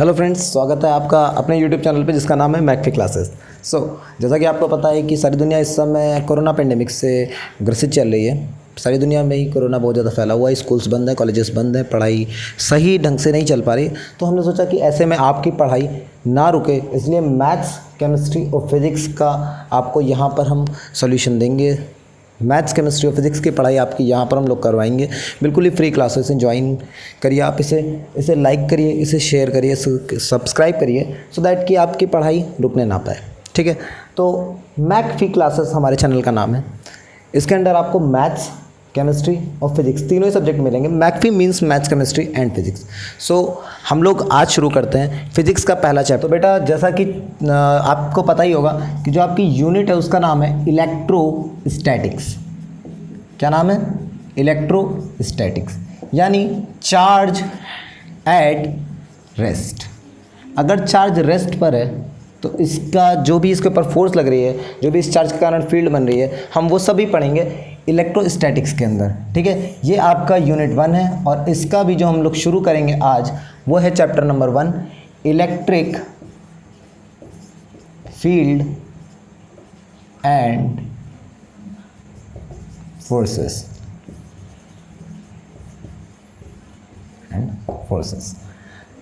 Hello friends, स्वागत है आपका अपने यूट्यूब चैनल पे जिसका नाम है मैकफी क्लासेस। जैसा कि आपको पता है कि सारी दुनिया इस समय कोरोना पेंडेमिक से ग्रसित चल रही है। सारी दुनिया में ही कोरोना बहुत ज़्यादा फैला हुआ है, स्कूल्स बंद हैं, कॉलेजेस बंद हैं, पढ़ाई सही ढंग से नहीं चल पा रही। तो हमने सोचा कि ऐसे में आपकी पढ़ाई ना रुके, इसलिए मैथ्स, केमिस्ट्री और फिज़िक्स का आपको यहाँ पर हम सोल्यूशन देंगे। मैथ्स, केमिस्ट्री और फिज़िक्स की पढ़ाई आपकी यहाँ पर हम लोग करवाएंगे, बिल्कुल ही फ्री क्लासेस हैं। ज्वाइन करिए आप, इसे लाइक करिए, इसे शेयर करिए, सब्सक्राइब करिए, सो दैट कि आपकी पढ़ाई रुकने ना पाए। ठीक है, तो मैकफी क्लासेस हमारे चैनल का नाम है। इसके अंदर आपको मैथ्स, केमिस्ट्री और फिज़िक्स तीनों ही सब्जेक्ट मिलेंगे। McAfee means maths, chemistry and physics. हम लोग आज शुरू करते हैं फिज़िक्स का पहला चैप्टर। तो बेटा, जैसा कि आपको पता ही होगा कि जो आपकी यूनिट है उसका नाम है इलेक्ट्रोस्टैटिक्स। क्या नाम है? इलेक्ट्रोस्टैटिक्स, यानी चार्ज एट रेस्ट। अगर चार्ज रेस्ट पर है तो इसका जो भी इसके ऊपर फोर्स लग रही है, जो भी इस चार्ज के कारण फील्ड बन रही है, हम वो सभी पढ़ेंगे इलेक्ट्रोस्टैटिक्स के अंदर। ठीक है, ये आपका यूनिट 1 है और इसका भी जो हम लोग शुरू करेंगे आज वो है chapter number 1, electric field and forces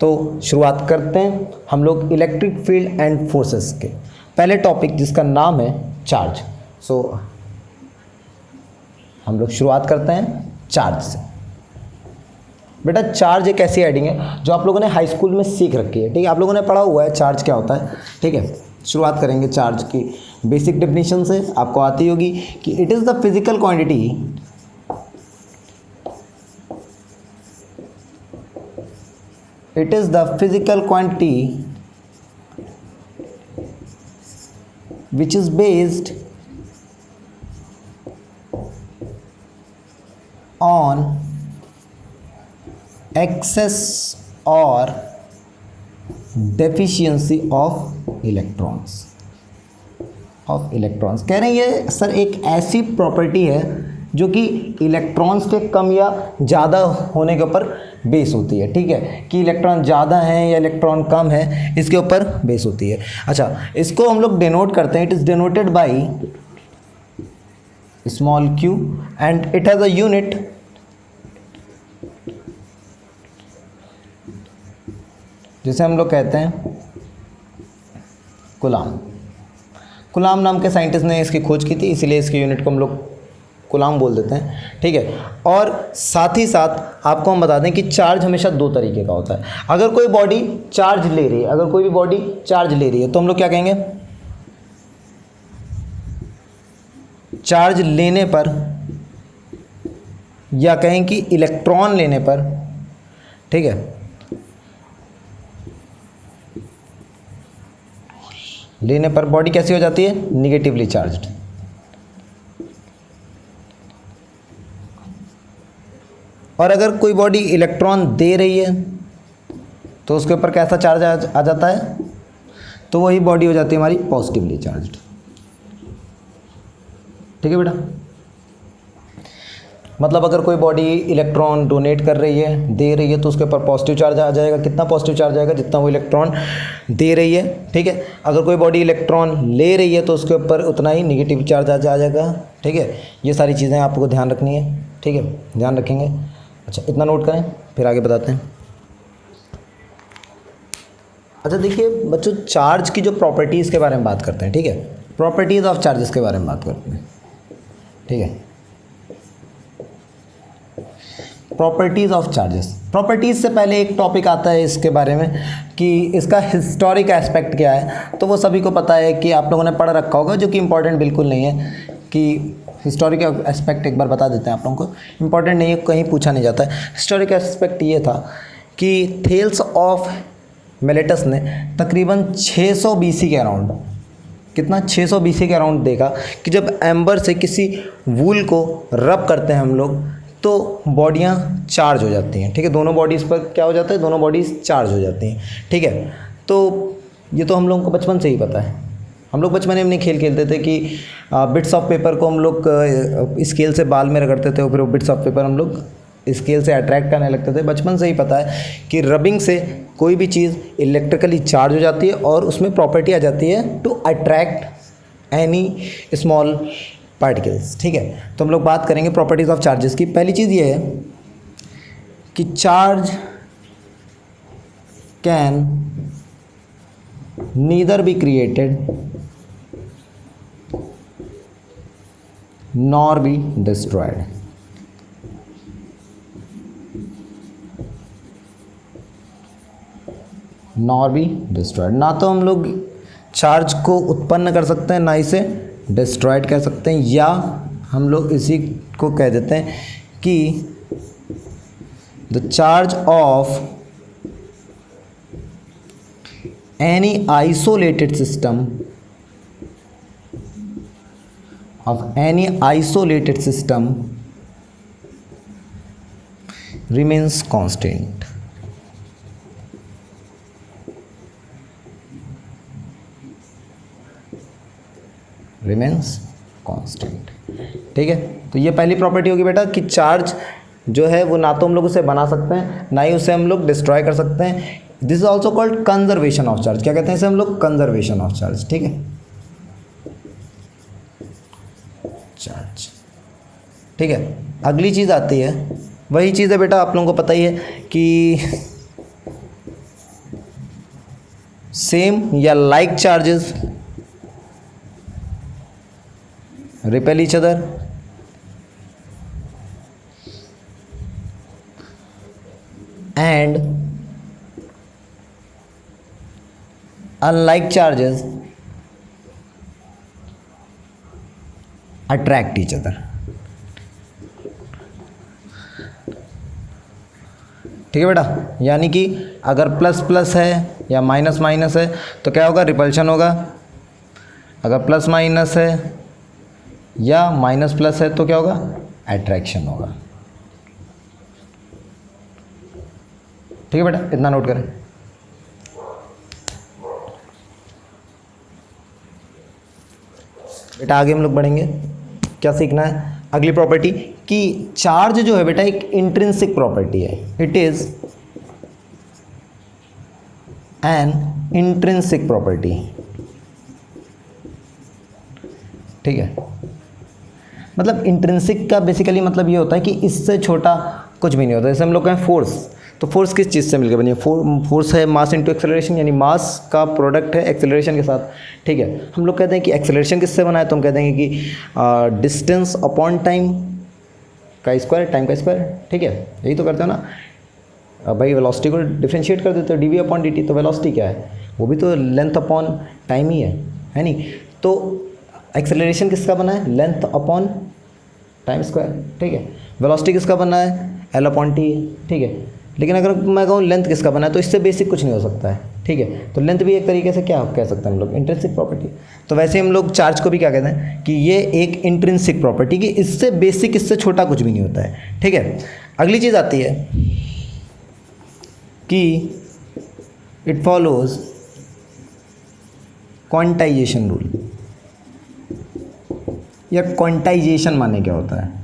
तो शुरुआत करते हैं हम लोग इलेक्ट्रिक फील्ड एंड फोर्सेस के पहले टॉपिक, जिसका नाम है चार्ज। हम लोग शुरुआत करते हैं चार्ज से। बेटा, चार्ज एक ऐसी हेडिंग है जो आप लोगों ने हाई स्कूल में सीख रखी है। ठीक है, आप लोगों ने पढ़ा हुआ है चार्ज क्या होता है। ठीक है, शुरुआत करेंगे चार्ज की बेसिक डेफिनेशन से। आपको आती होगी कि it is the physical quantity which is based on excess or deficiency of electrons। कह रहे हैं ये सर एक ऐसी प्रॉपर्टी है जो कि इलेक्ट्रॉन्स के कम या ज़्यादा होने के ऊपर बेस होती है। ठीक है, कि इलेक्ट्रॉन ज़्यादा हैं या इलेक्ट्रॉन कम है, इसके ऊपर बेस होती है। अच्छा, इसको हम लोग डिनोट करते हैं। It is denoted by small q and it has a unit जिसे हम लोग कहते हैं कूलाम। कूलाम नाम के साइंटिस्ट ने इसकी खोज की थी, इसीलिए इसकी यूनिट को हम लोग कूलाम बोल देते हैं। ठीक है, और साथ ही साथ आपको हम बता दें कि चार्ज हमेशा दो तरीके का होता है। अगर कोई बॉडी चार्ज ले रही है, तो हम लोग क्या कहेंगे? चार्ज लेने पर, या कहें कि इलेक्ट्रॉन लेने पर। ठीक है, लेने पर बॉडी कैसी हो जाती है? Negatively charged. और अगर कोई बॉडी इलेक्ट्रॉन दे रही है तो उसके ऊपर कैसा चार्ज आ जाता है? तो वही बॉडी हो जाती है हमारी पॉजिटिवली चार्ज्ड। ठीक है बेटा, मतलब अगर कोई बॉडी इलेक्ट्रॉन डोनेट कर रही है, दे रही है, तो उसके ऊपर पॉजिटिव चार्ज आ जाएगा। कितना पॉजिटिव चार्ज आएगा? जितना वो इलेक्ट्रॉन दे रही है। ठीक है, अगर कोई बॉडी इलेक्ट्रॉन ले रही है तो उसके ऊपर उतना ही निगेटिव चार्ज आ जाएगा। ठीक है, ये सारी चीज़ें आपको ध्यान रखनी है। ठीक है, ध्यान रखेंगे। अच्छा, इतना नोट करें, फिर आगे बताते हैं। अच्छा देखिए बच्चों, चार्ज की जो प्रॉपर्टीज़ के बारे में बात करते हैं। ठीक है, प्रॉपर्टीज़ ऑफ चार्जेस के बारे में बात करते हैं। ठीक है, प्रॉपर्टीज़ ऑफ चार्जेस। प्रॉपर्टीज़ से पहले एक टॉपिक आता है इसके बारे में कि इसका हिस्टोरिक एस्पेक्ट क्या है। तो वो सभी को पता है कि आप लोगों ने पढ़ रखा होगा, जो कि इम्पॉर्टेंट बिल्कुल नहीं है। कि हिस्टोरिक एस्पेक्ट एक बार बता देते हैं आप लोगों को, इम्पॉर्टेंट नहीं है, कहीं पूछा नहीं जाता है। हिस्टोरिक एस्पेक्ट ये था कि थेल्स ऑफ मिलेटस ने तकरीबन 600 BC के अराउंड, कितना? 600 BC के अराउंड देखा कि जब एम्बर से किसी वूल को रब करते हैं हम लोग तो बॉडियाँ चार्ज हो जाती हैं। ठीक है, दोनों बॉडीज़ पर क्या हो जाता है? दोनों बॉडीज़ चार्ज हो जाती हैं। ठीक है, तो ये तो हम लोगों को बचपन से ही पता है। हम लोग बचपन में नहीं खेल खेलते थे कि बिट्स ऑफ पेपर को हम लोग स्केल से बाल में रगड़ते थे और फिर वो बिट्स ऑफ पेपर हम लोग स्केल से अट्रैक्ट करने लगते थे। बचपन से ही पता है कि रबिंग से कोई भी चीज़ इलेक्ट्रिकली चार्ज हो जाती है और उसमें प्रॉपर्टी आ जाती है to attract any small particles. ठीक है, तो हम लोग बात करेंगे प्रॉपर्टीज़ ऑफ चार्जेस की। पहली चीज़ ये है कि charge can neither be created nor be destroyed. Nor be destroyed, ना तो हम लोग चार्ज को उत्पन्न कर सकते हैं ना इसे डिस्ट्रॉयड कर सकते हैं, या हम लोग इसी को कह देते हैं कि the charge of any isolated system remains constant। remains constant। ठीक है, तो ये पहली प्रॉपर्टी होगी बेटा कि चार्ज जो है वो ना तो हम लोग उसे बना सकते हैं ना ही उसे हम लोग डिस्ट्रॉय कर सकते हैं। This is also called conservation of charge. क्या कहते हैं इसे हम लोग? Conservation of charge. ठीक है, चार्ज। ठीक है, अगली चीज़ आती है, वही चीज़ है बेटा, आप लोगों को पता ही है कि सेम या like charges repel each other and unlike charges attract each other. ठीक है बेटा, यानी कि अगर प्लस प्लस है या माइनस माइनस है तो क्या होगा? रिपल्शन होगा। अगर प्लस माइनस है या माइनस प्लस है तो क्या होगा? अट्रैक्शन होगा। ठीक है बेटा, इतना नोट करें। बेटा आगे हम लोग बढ़ेंगे, क्या सीखना है? अगली प्रॉपर्टी कि चार्ज जो है बेटा एक इंट्रिंसिक प्रॉपर्टी है। It is an intrinsic property. ठीक है, मतलब इंट्रिंसिक का बेसिकली मतलब ये होता है कि इससे छोटा कुछ भी नहीं होता। जैसे हम लोग कहें फोर्स, तो फोर्स किस चीज़ से मिलकर बनी है? फोर्स है मास इंटू एक्सेलरेशन, यानी मास का प्रोडक्ट है एक्सेलरेशन के साथ। ठीक है, हम लोग कहते हैं कि एक्सेलरेशन किससे बना है, तो हम कहते हैं कि डिस्टेंस अपॉन टाइम का स्क्वायर, टाइम का स्क्वायर। ठीक है, यही तो करते हो ना। अब भाई वेलोसिटी को डिफरेंशिएट कर देते हो, d v upon d t, तो वेलोसिटी क्या है? वो भी तो लेंथ अपॉन टाइम ही है नहीं? तो एक्सेलरेशन किसका बना है? Length upon time square. ठीक है, वेलोसिटी किसका बना है? एल अपॉन टी है। ठीक है, लेकिन अगर मैं कहूँ लेंथ किसका बना है तो इससे बेसिक कुछ नहीं हो सकता है। ठीक है, तो लेंथ भी एक तरीके से क्या कह सकते हैं हम लोग? Intrinsic property. तो वैसे हम लोग चार्ज को भी क्या कहते हैं कि ये एक इंट्रिंसिक प्रॉपर्टी, कि इससे बेसिक, इससे छोटा कुछ भी नहीं होता है। ठीक है, अगली चीज़ आती है कि इट फॉलोज क्वांटाइजेशन रूल। या क्वांटाइजेशन माने क्या होता है?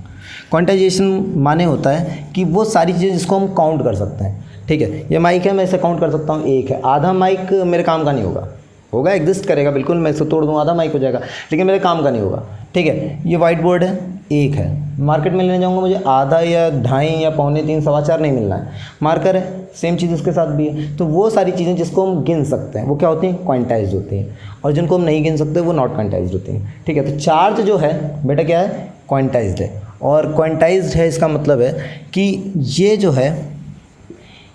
क्वांटाइजेशन माने होता है कि वो सारी चीज़ें जिसको हम काउंट कर सकते हैं। ठीक है, ये माइक है, मैं इसे काउंट कर सकता हूँ, एक है। आधा माइक मेरे काम का नहीं होगा, एग्जिस्ट करेगा बिल्कुल, मैं इसे तोड़ दूँ आधा माइक हो जाएगा, लेकिन मेरे काम का नहीं होगा। ठीक है, ये वाइट बोर्ड है, एक है। मार्केट में लेने जाऊँगा, मुझे आधा या ढाई या पौने तीन, सवा चार नहीं मिलना है। मार्कर है, सेम चीज़ इसके साथ भी है। तो वो सारी चीज़ें जिसको हम गिन सकते हैं वो क्या होती हैं? क्वांटाइज्ड होती हैं, और जिनको हम नहीं गिन सकते वो नॉट क्वांटाइज्ड होती हैं। ठीक है, तो चार्ज जो है बेटा क्या है? क्वांटाइज्ड है। और क्वांटाइज्ड है इसका मतलब है कि ये जो है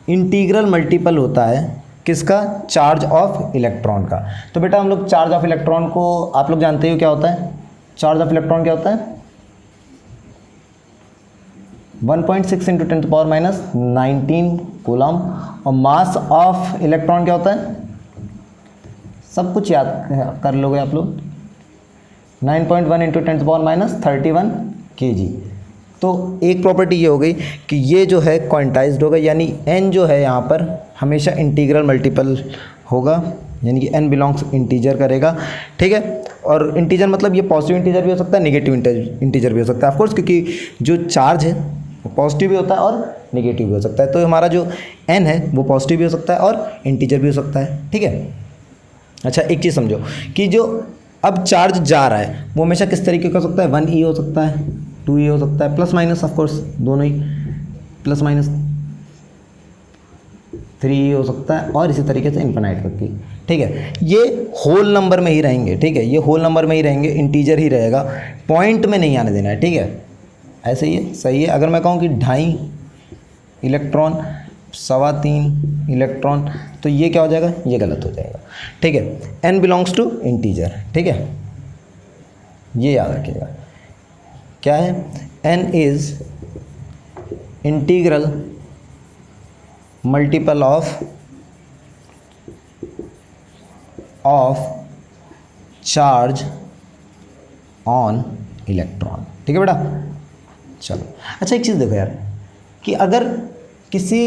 इंटीग्रल मल्टीपल होता है किसका? चार्ज ऑफ इलेक्ट्रॉन का। तो बेटा हम लोग चार्ज ऑफ इलेक्ट्रॉन को आप लोग जानते हो क्या होता है? चार्ज ऑफ इलेक्ट्रॉन क्या होता है? 1.6 इंटू 10⁻⁻19 कूलम। और मास ऑफ इलेक्ट्रॉन क्या होता है? सब कुछ याद कर लोगे आप लोग, 9.1 इंटू 10⁻31 kg। तो एक प्रॉपर्टी ये हो गई कि ये जो है क्वांटाइज्ड होगा, यानी n जो है यहाँ पर हमेशा इंटीग्रल मल्टीपल होगा, यानी कि n बिलोंग्स इंटीजर करेगा। ठीक है, और इंटीजर मतलब ये पॉजिटिव इंटीजर भी हो सकता है, नेगेटिव इंटीजर भी हो सकता है ऑफकोर्स, क्योंकि जो चार्ज है वो पॉजिटिव भी होता है और नेगेटिव भी हो सकता है। तो हमारा जो n है वो पॉजिटिव भी हो सकता है और इंटीजर भी हो सकता है, ठीक है। अच्छा एक चीज़ समझो कि जो अब चार्ज जा रहा है वो हमेशा किस तरीके का हो सकता है, 1e हो सकता है, 2e हो सकता है, प्लस माइनस ऑफकोर्स दोनों ही, प्लस माइनस 3e हो सकता है, और इसी तरीके से इन्फिनाइट तक की, ठीक है। ये होल नंबर में ही रहेंगे, ठीक है, ये होल नंबर में ही रहेंगे, इंटीजर ही रहेगा, पॉइंट में नहीं आने देना है, ठीक है। ऐसे ही है, सही है। अगर मैं कहूँ कि 2.5 इलेक्ट्रॉन, 3.25 इलेक्ट्रॉन, तो ये क्या हो जाएगा, ये गलत हो जाएगा, ठीक है। n बिलोंग्स टू इंटीजर, ठीक है, ये याद रखिएगा। क्या है, n is integral multiple of charge on electron, ठीक है बेटा। चलो अच्छा एक चीज़ देखो यार कि अगर किसी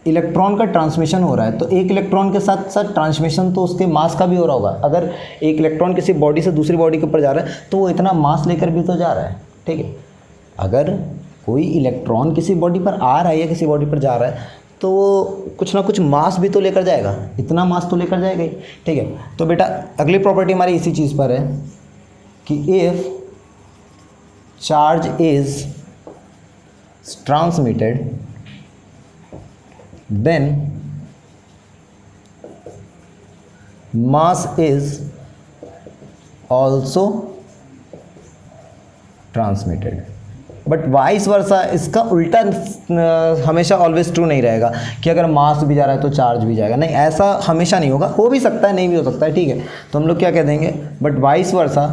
इलेक्ट्रॉन का ट्रांसमिशन हो रहा है तो एक इलेक्ट्रॉन के साथ साथ ट्रांसमिशन तो उसके मास का भी हो रहा होगा। अगर एक इलेक्ट्रॉन किसी बॉडी से दूसरी बॉडी के ऊपर जा रहा है तो वो इतना मास लेकर भी तो जा रहा है, ठीक है। अगर कोई इलेक्ट्रॉन किसी बॉडी पर आ रहा है या किसी बॉडी पर जा रहा है तो वो कुछ ना कुछ मास भी तो लेकर जाएगा, इतना मास तो लेकर जाएगा ही, ठीक है। तो बेटा अगली प्रॉपर्टी हमारी इसी चीज़ पर है कि if charge is transmitted then mass is also transmitted, but vice वर्सा इसका उल्टा हमेशा ऑलवेज ट्रू नहीं रहेगा कि अगर मास भी जा रहा है तो चार्ज भी जाएगा, नहीं, ऐसा हमेशा नहीं होगा, हो भी सकता है नहीं भी हो सकता है, ठीक है। तो हम लोग क्या कह देंगे, but vice versa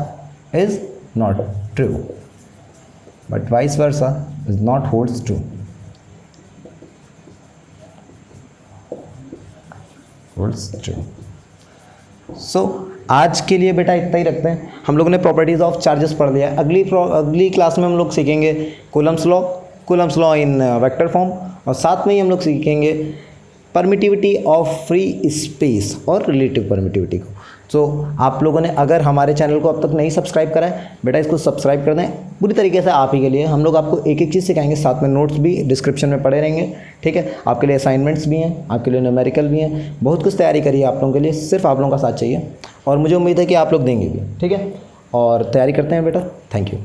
is not true, but vice versa is not holds true, so आज के लिए बेटा इतना ही रखते हैं। हम लोगों ने प्रॉपर्टीज ऑफ चार्जेस पढ़ लिया। अगली क्लास में हम लोग सीखेंगे Coulomb's law in vector form, और साथ में ही हम लोग सीखेंगे परमिटिविटी ऑफ फ्री स्पेस और रिलेटिव परमिटिविटी को। तो आप लोगों ने अगर हमारे चैनल को अब तक नहीं सब्सक्राइब करा है बेटा इसको सब्सक्राइब कर दें, पूरी तरीके से आप ही के लिए। हम लोग आपको एक एक चीज़ सिखाएंगे, साथ में नोट्स भी डिस्क्रिप्शन में पड़े रहेंगे, ठीक है। आपके लिए असाइनमेंट्स भी हैं, आपके लिए न्यूमेरिकल भी हैं, बहुत कुछ तैयारी करिए आप लोगों के लिए, सिर्फ आप लोगों का साथ चाहिए और मुझे उम्मीद है कि आप लोग देंगे भी, ठीक है। और तैयारी करते हैं बेटा, थैंक यू।